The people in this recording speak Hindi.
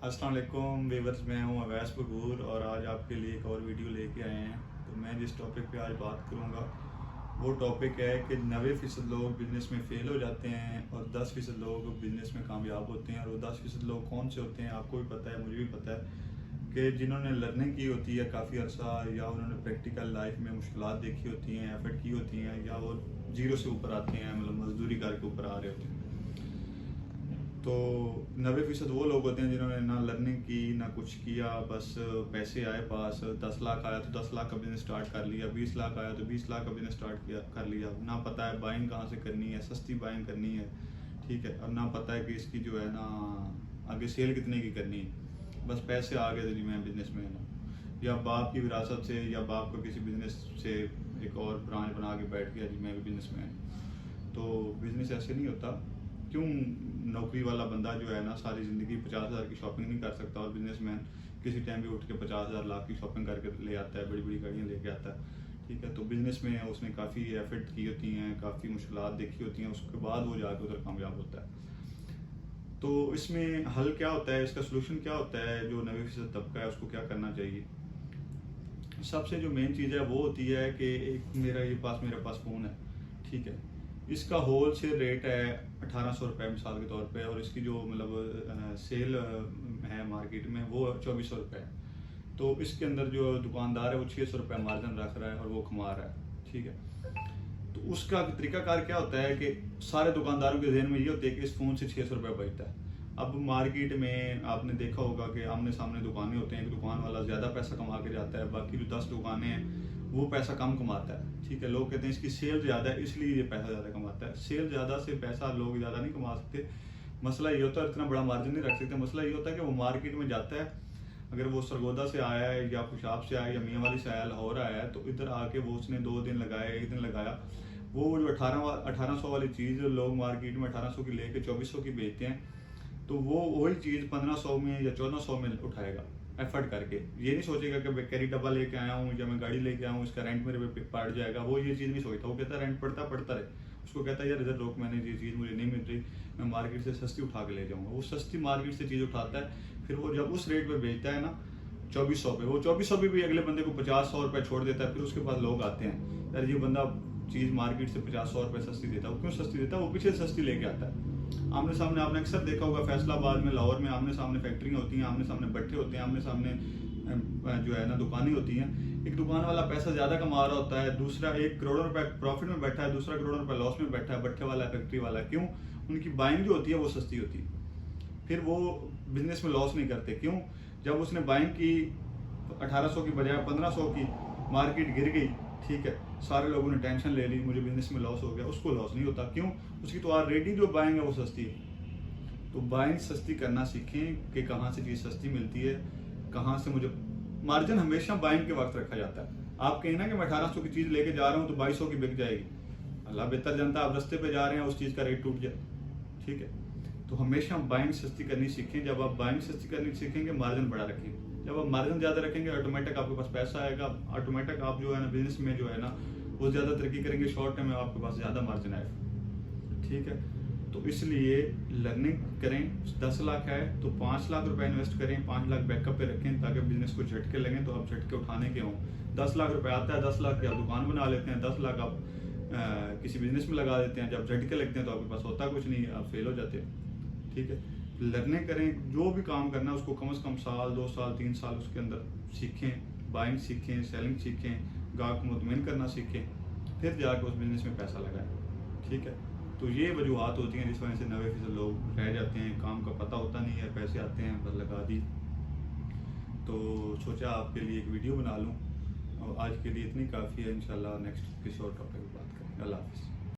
अस्सलाम वालेकुम वीवर्स, मैं हूं अवैस बगूर और आज आपके लिए एक और वीडियो लेके आए हैं। तो मैं जिस टॉपिक पे आज बात करूंगा वो टॉपिक है कि 90% लोग बिज़नेस में फ़ेल हो जाते हैं और 10% लोग बिज़नेस में कामयाब होते हैं। और वो 10% लोग कौन से होते हैं आपको भी पता है, मुझे भी पता है कि जिन्होंने लर्निंग की होती है काफ़ी अर्सा, या उन्होंने प्रैक्टिकल लाइफ में मुश्किलात देखी होती हैं, एफर्ट की होती हैं, या वो जीरो से ऊपर आते हैं, मतलब मजदूरी करके ऊपर आ रहे होते हैं। तो 90% वो लोग होते हैं जिन्होंने ना लर्निंग की ना कुछ किया, बस पैसे आए पास, 10 लाख आया तो 10 लाख का बिजनेस स्टार्ट कर लिया, 20 लाख आया तो 20 लाख का बिजनेस स्टार्ट किया कर लिया। ना पता है बाइंग कहाँ से करनी है, सस्ती बाइंग करनी है, ठीक है, और ना पता है कि इसकी जो है ना आगे सेल कितने की करनी है। बस पैसे आ गए तो जी मैं बिजनेस मैन हूँ, या बाप की विरासत से, या बाप को किसी बिजनेस से एक और ब्रांच बना के बैठ गया जी मैं भी बिजनेस मैन हूँ। तो बिजनेस ऐसे नहीं होता। क्यों नौकरी वाला बंदा जो है ना सारी ज़िंदगी 50,000 की शॉपिंग नहीं कर सकता, और बिजनेसमैन किसी टाइम भी उठ के 50,000 लाख की शॉपिंग करके ले आता है, बड़ी बड़ी गाड़ियाँ लेके आता है, ठीक है। तो बिजनेस में उसने काफ़ी एफर्ट की होती हैं, काफ़ी मुश्किलात देखी होती हैं, उसके बाद वो जाके उधर कामयाब होता है। तो इसमें हल क्या होता है, इसका सोल्यूशन क्या होता है, जो 90% तबका है उसको क्या करना चाहिए। सबसे जो मेन चीज़ है वो होती है कि एक मेरे पास फ़ोन है, ठीक है, इसका होल सेल रेट है 1800 रुपये मिसाल के तौर पे, और इसकी जो मतलब सेल है मार्केट में वो 2400 रुपये है। तो इसके अंदर जो दुकानदार है वो 600 रुपये मार्जिन रख रहा है और वो कमा रहा है, ठीक है। तो उसका तरीकाकार क्या होता है कि सारे दुकानदारों के जहन में ये होता है कि इस फ़ोन से 600 रुपये बचता है। अब मार्केट में आपने देखा होगा कि आमने सामने दुकानें होते हैं, एक दुकान वाला ज़्यादा पैसा कमा के जाता है, बाकी जो 10 दुकानें हैं वो पैसा कम कमाता है, ठीक है। लोग कहते हैं इसकी सेल ज़्यादा है इसलिए ये पैसा ज़्यादा कमाता है। सेल ज़्यादा से पैसा लोग ज़्यादा नहीं कमा सकते। मसला ये होता है, इतना बड़ा मार्जिन नहीं रख सकते। मसला ये होता है कि वो मार्केट में जाता है, अगर वो सरगोदा से आया है या खुशाब से आया या मियाँ वाली से आया, लाहौर आया है, तो इधर आके वो उसने 2 दिन लगाया, 1 दिन लगाया, वो जो 1800 वाली चीज़ लोग मार्केट में 1800 की लेके 2400 की बेचते हैं, तो वो वही चीज़ 1500 में या 1400 में उठाएगा एफर्ट करके। ये नहीं सोचेगा कि मैं कैरी डब्बा लेके आया हूँ या मैं गाड़ी लेके आया हूँ, इसका रेंट मेरे पे पड़ जाएगा। वो ये चीज़ नहीं सोचता, वो कहता है रेंट पड़ता रहे। उसको कहता है यार इधर रोक, मैंने ये चीज़ मुझे नहीं मिल रही, मैं मार्केट से सस्ती उठा के ले जाऊँगा। वो सस्ती मार्केट से चीज़ उठाता है, फिर वो जब उस रेट पर बेचता है ना 2400 पे, वो 2400 पे भी अगले बंदे को 50-100 रुपये छोड़ देता है। फिर उसके पास लोग आते हैं, यार ये बंदा चीज़ मार्केट से 50-100 रुपये सस्ती देता है। वो क्यों सस्ती देता है? वो पीछे सस्ती लेके आता है। आमने सामने आपने अक्सर देखा होगा फैसलाबाद में, लाहौर में आमने सामने फैक्ट्रियाँ होती हैं, आमने सामने भट्टे होते हैं, आमने सामने जो है ना दुकानें होती हैं। एक दुकान वाला पैसा ज़्यादा कमा रहा होता है, दूसरा 1 करोड़ रुपए प्रॉफिट में बैठा है, दूसरा करोड़ रुपए लॉस में बैठा है, भट्टे वाला फैक्ट्री वाला। क्यों? उनकी बाइंग जो होती है वो सस्ती होती है, फिर वो बिजनेस में लॉस नहीं करते। क्यों? जब उसने बाइंग की 1800 की बजाय 1500 की, मार्केट गिर गई, ठीक है, सारे लोगों ने टेंशन ले ली, मुझे बिजनेस में लॉस हो गया, उसको लॉस नहीं होता। क्यों? उसकी तो ऑलरेडी जो बाइंग है वो सस्ती है। तो बाइंग सस्ती करना सीखें कि कहाँ से चीज़ सस्ती मिलती है, कहाँ से मुझे मार्जिन हमेशा बाइंग के वक्त रखा जाता है। आप कहें ना कि मैं 1800 की चीज़ लेके जा रहा हूँ तो 2200 की बिक जाएगी, अल्लाह बेहतर जानता है। आप रास्ते पे जा रहे हैं, उस चीज़ का रेट टूट जाए, ठीक है। तो हमेशा बाइंग सस्ती करनी सीखें। जब आप बाइंग सस्ती करनी सीखेंगे मार्जिन बड़ा रखेंगे। जब आप मार्जिन ज़्यादा रखेंगे ऑटोमेटिक आपके पास पैसा आएगा, ऑटोमेटिक आप जो है ना बिजनेस में जो है ना वो ज़्यादा तरक्की करेंगे, शॉर्ट टाइम में आपके पास ज़्यादा मार्जिन आएगा, ठीक है। तो इसलिए लर्निंग करें। 10 लाख है तो 5 लाख रुपए इन्वेस्ट करें, 5 लाख बैकअप पे रखें ताकि बिजनेस को झटके लगें तो आप झटके उठाने के हों। 10 लाख रुपए आता है, 10 लाख की आप दुकान बना लेते हैं, 10 लाख आप किसी बिजनेस में लगा देते हैं। जब झटके लगते हैं तो आपके पास होता कुछ नहीं, आप फेल हो जाते हैं, ठीक है। लर्निंग करें, जो भी काम करना है उसको कम से कम साल 2 साल 3 साल उसके अंदर सीखें, बाइंग सीखें, सेलिंग सीखें, गाहक को मुतमईन करना सीखें, फिर जाकर उस बिजनेस में पैसा लगाएं, ठीक है। तो ये वजूहत होती हैं जिस वजह से 90% लोग रह जाते हैं, काम का पता होता नहीं है, पैसे आते हैं बस लगा दी। तो सोचा आपके लिए एक वीडियो बना लूं, और आज के लिए इतनी काफ़ी है। इंशाल्लाह नेक्स्ट किसी और टॉपिक पर बात करेंगे। अल्लाह हाफ़िज़।